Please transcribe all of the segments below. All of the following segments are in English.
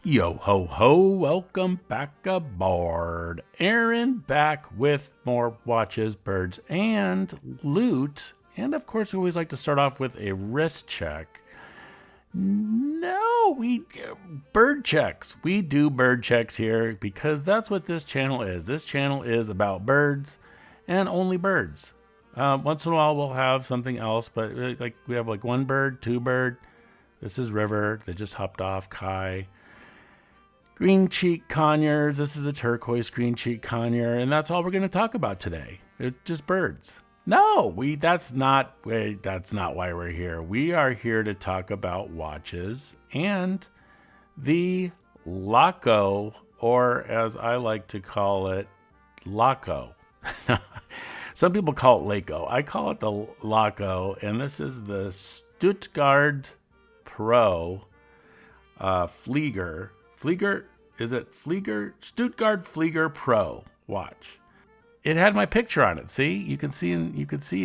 Yo ho ho, welcome back aboard. Aaron back with more watches, birds, and loot. And of course, we always like to start off with a wrist check. No, we do bird checks. We do bird checks here because that's what this channel is. This channel is about birds and only birds. Once in a while, we'll have something else, but like we have like one bird, two bird. This is River that just hopped off, Kai. Green cheek conures. This is a turquoise green cheek conure, and that's all we're going to talk about today. It's just birds. No, that's not why we're here. We are here to talk about watches and the Laco, or as I like to call it, Laco. Some people call it Laco. I call it the Laco, and this is the Stuttgart Pro Flieger. Stuttgart Flieger Pro watch. It had my picture on it. See, you can see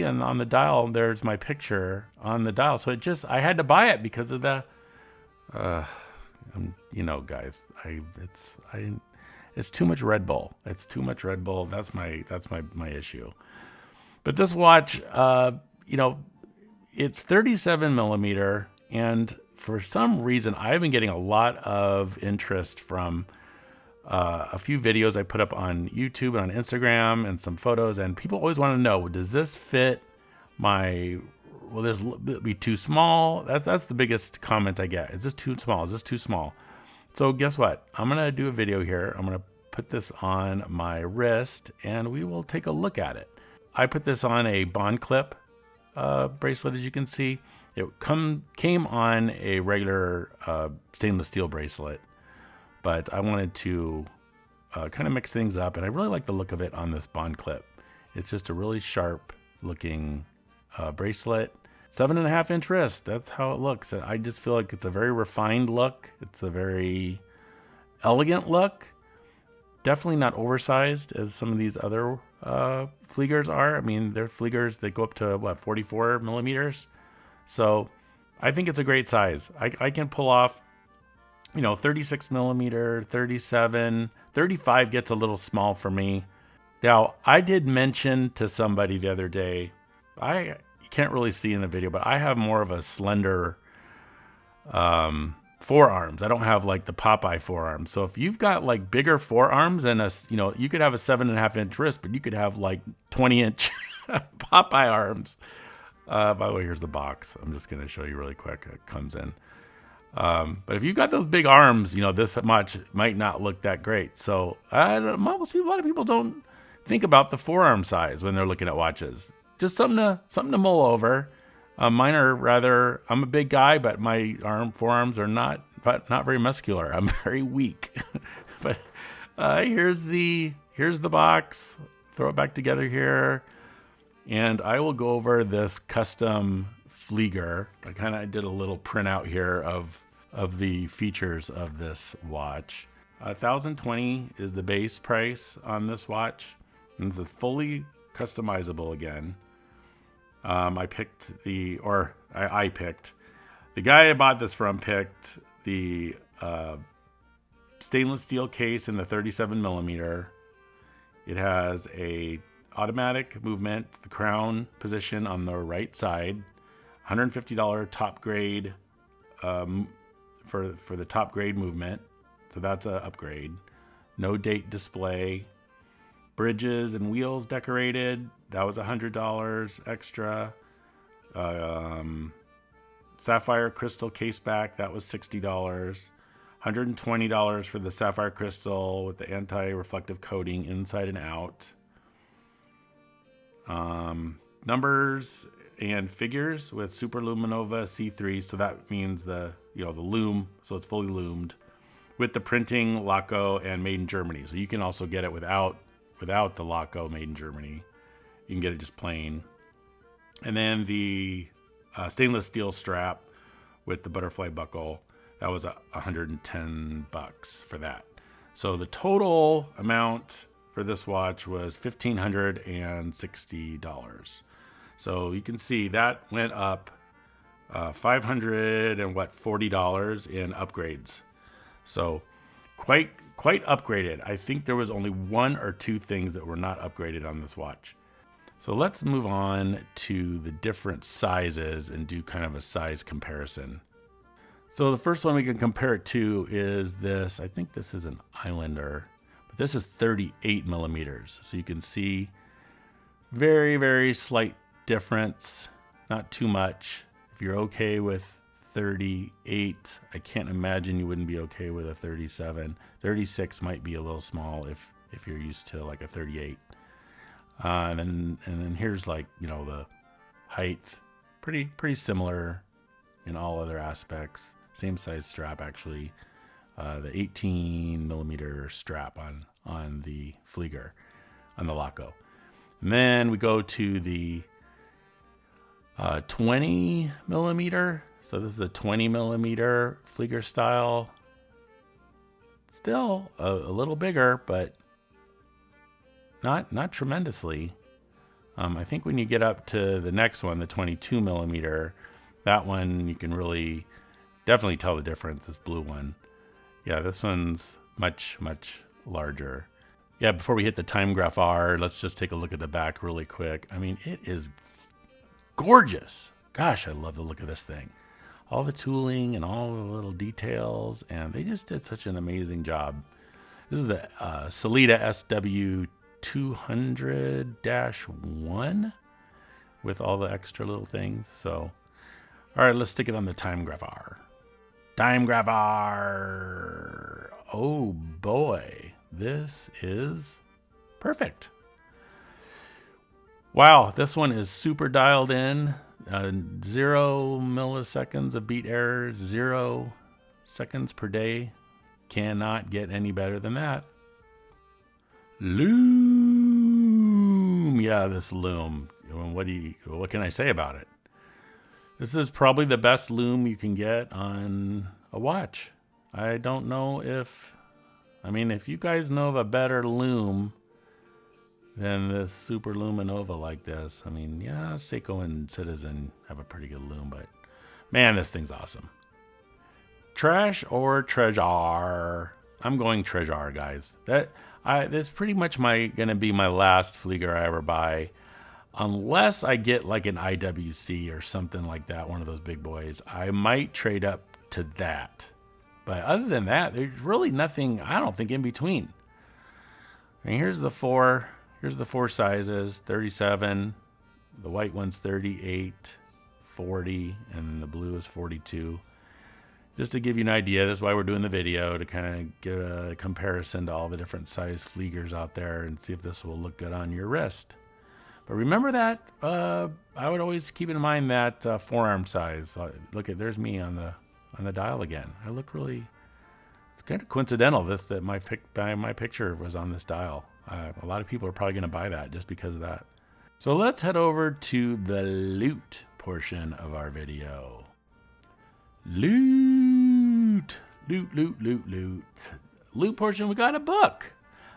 on the dial. There's my picture on the dial. So I had to buy it because of the, guys. It's too much Red Bull. It's too much Red Bull. That's my issue. But this watch, it's 37 millimeter, and for some reason, I've been getting a lot of interest from a few videos I put up on YouTube and on Instagram and some photos. And people always want to know, does this fit will this be too small? That's the biggest comment I get. Is this too small? Is this too small? So guess what? I'm going to do a video here. I'm going to put this on my wrist and we will take a look at it. I put this on a bond clip bracelet, as you can see. It came on a regular stainless steel bracelet, but I wanted to kind of mix things up, and I really like the look of it on this bond clip. It's just a really sharp looking bracelet. 7.5 inch wrist, that's how it looks. I just feel like it's a very refined look. It's a very elegant look. Definitely not oversized as some of these other Fliegers are. I mean, they're Fliegers that go up to 44 millimeters. So I think it's a great size. I can pull off, 36 millimeter, 37, 35 gets a little small for me. Now, I did mention to somebody the other day, you can't really see in the video, but I have more of a slender forearms. I don't have like the Popeye forearms. So if you've got like bigger forearms and you could have a 7.5 inch wrist, but you could have like 20 inch Popeye arms. By the way, here's the box. I'm just going to show you really quick. It comes in. But if you've got those big arms, this much might not look that great. So a lot of people don't think about the forearm size when they're looking at watches. Just something to mull over. Mine are rather. I'm a big guy, but my forearms are not very muscular. I'm very weak. But here's the box. Throw it back together here. And I will go over this custom Flieger. I did a little printout here of the features of this watch. $1,020 is the base price on this watch. And it's fully customizable again. I picked the guy I bought this from picked the stainless steel case in the 37 millimeter. It has a automatic movement, the crown position on the right side, $150 top grade for the top grade movement. So that's an upgrade. No date display. Bridges and wheels decorated. That was $100 extra. Sapphire crystal case back. That was $60. $120 for the sapphire crystal with the anti-reflective coating inside and out. Numbers and figures with Super Luminova C3, so that means the lume, so it's fully lumed, with the printing Laco and made in Germany. So you can also get it without the Laco made in Germany. You can get it just plain. And then the stainless steel strap with the butterfly buckle, that was $110 for that. So the total amount for this watch was $1,560. So you can see that went up $540 in upgrades. So quite upgraded. I think there was only 1 or 2 things that were not upgraded on this watch. So let's move on to the different sizes and do kind of a size comparison. So the first one we can compare it to is this. I think this is an Islander, but this is 38 millimeters. So you can see very, very slight difference, not too much. If you're okay with 38, I can't imagine you wouldn't be okay with a 37. 36 might be a little small if you're used to like a 38. And then here's like, you know, the height, pretty similar in all other aspects. Same size strap actually. The 18 millimeter strap on the Flieger, on the Laco. And then we go to the 20 millimeter. So this is a 20 millimeter Flieger style. Still a little bigger, but not tremendously. I think when you get up to the next one, the 22 millimeter, that one you can really definitely tell the difference. This blue one, yeah, this one's much larger. Yeah, before we hit the timegraphaar, let's just take a look at the back really quick. I mean, it is gorgeous. Gosh, I love the look of this thing. All the tooling and all the little details, and they just did such an amazing job. This is the Sellita SW 200-1 with all the extra little things. So, all right, let's stick it on the timegraphaar. Timegraphaar. Oh boy, this is perfect. Wow, this one is super dialed in. 0 milliseconds of beat error, 0 seconds per day. Cannot get any better than that. Lume. Yeah, this lume. What can I say about it? This is probably the best lume you can get on a watch. I don't know if you guys know of a better lume than this Super Luminova like this. I mean, yeah, Seiko and Citizen have a pretty good lume, but man, this thing's awesome. Trash or treasure? I'm going treasure, guys. That's pretty much gonna be my last Flieger I ever buy. Unless I get like an IWC or something like that, one of those big boys, I might trade up to that. But other than that, there's really nothing, I don't think, in between. And here's the four sizes, 37, the white one's 38, 40, and the blue is 42. Just to give you an idea, that's why we're doing the video, to kind of give a comparison to all the different size Fliegers out there and see if this will look good on your wrist. But remember that, I would always keep in mind that forearm size. Look at, there's me on the dial again. I look really, it's kind of coincidental that my picture was on this dial. A lot of people are probably going to buy that just because of that. So let's head over to the loot portion of our video. Loot portion, we got a book.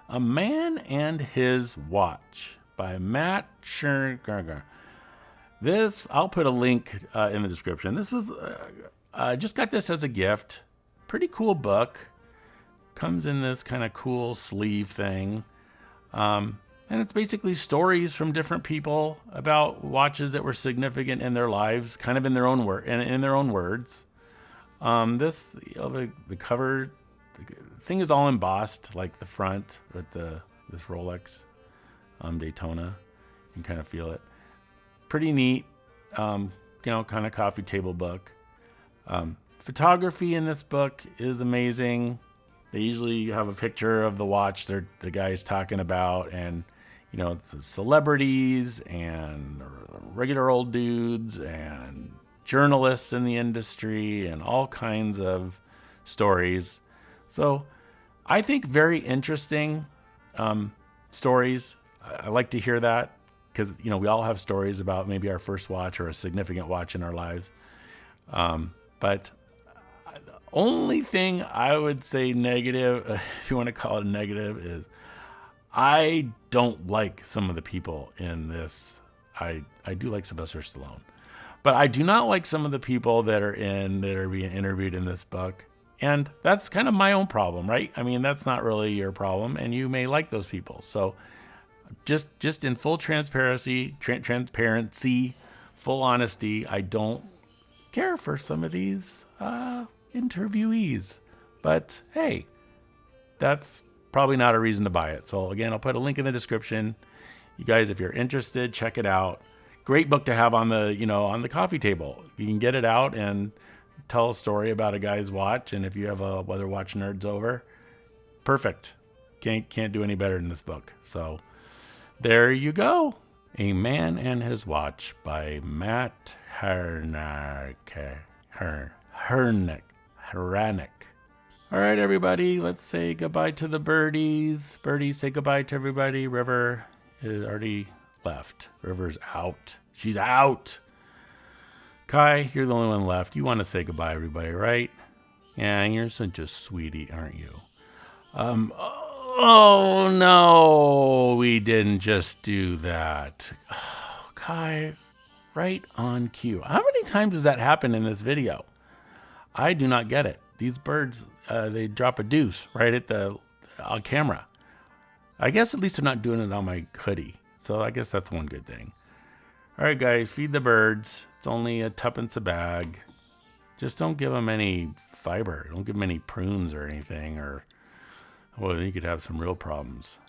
A Man and His Watch by Matt Hranek. This, I'll put a link in the description. This was, just got this as a gift. Pretty cool book. Comes in this kind of cool sleeve thing. And it's basically stories from different people about watches that were significant in their lives, kind of in their own in their own words. This, the cover, the thing is all embossed, like the front with this Rolex Daytona. You can kind of feel it. Pretty neat. Kind of coffee table book. Photography in this book is amazing. They usually have a picture of the watch the guy's talking about, and it's celebrities and regular old dudes and journalists in the industry and all kinds of stories. So I think very interesting stories. I like to hear that because we all have stories about maybe our first watch or a significant watch in our lives. But the only thing I would say negative, if you want to call it negative, is I don't like some of the people in this. I do like Sylvester Stallone, but I do not like some of the people that are being interviewed in this book. And that's kind of my own problem, right? I mean, that's not really your problem, and you may like those people. So just in full transparency, full honesty, I don't care for some of these interviewees. But hey, that's probably not a reason to buy it. So again, I'll put a link in the description. You guys, if you're interested, check it out. Great book to have on the, on the coffee table. You can get it out and tell a story about a guy's watch. And if you have other watch nerds over, perfect. Can't do any better than this book. So there you go. A Man and His Watch by Matt Hranek. All right, everybody, let's say goodbye to the birdies. Birdies, say goodbye to everybody. River is already left. River's out. She's out. Kai, you're the only one left. You want to say goodbye, everybody, right? Yeah, you're such a sweetie, aren't you? Oh, no, we didn't just do that. Oh, Kai, right on cue. How many times has that happened in this video? I do not get it. These birds, they drop a deuce right at the camera. I guess at least they're not doing it on my hoodie. So I guess that's one good thing. All right, guys, feed the birds. It's only a tuppence a bag. Just don't give them any fiber. Don't give them any prunes or anything, or well, then you could have some real problems.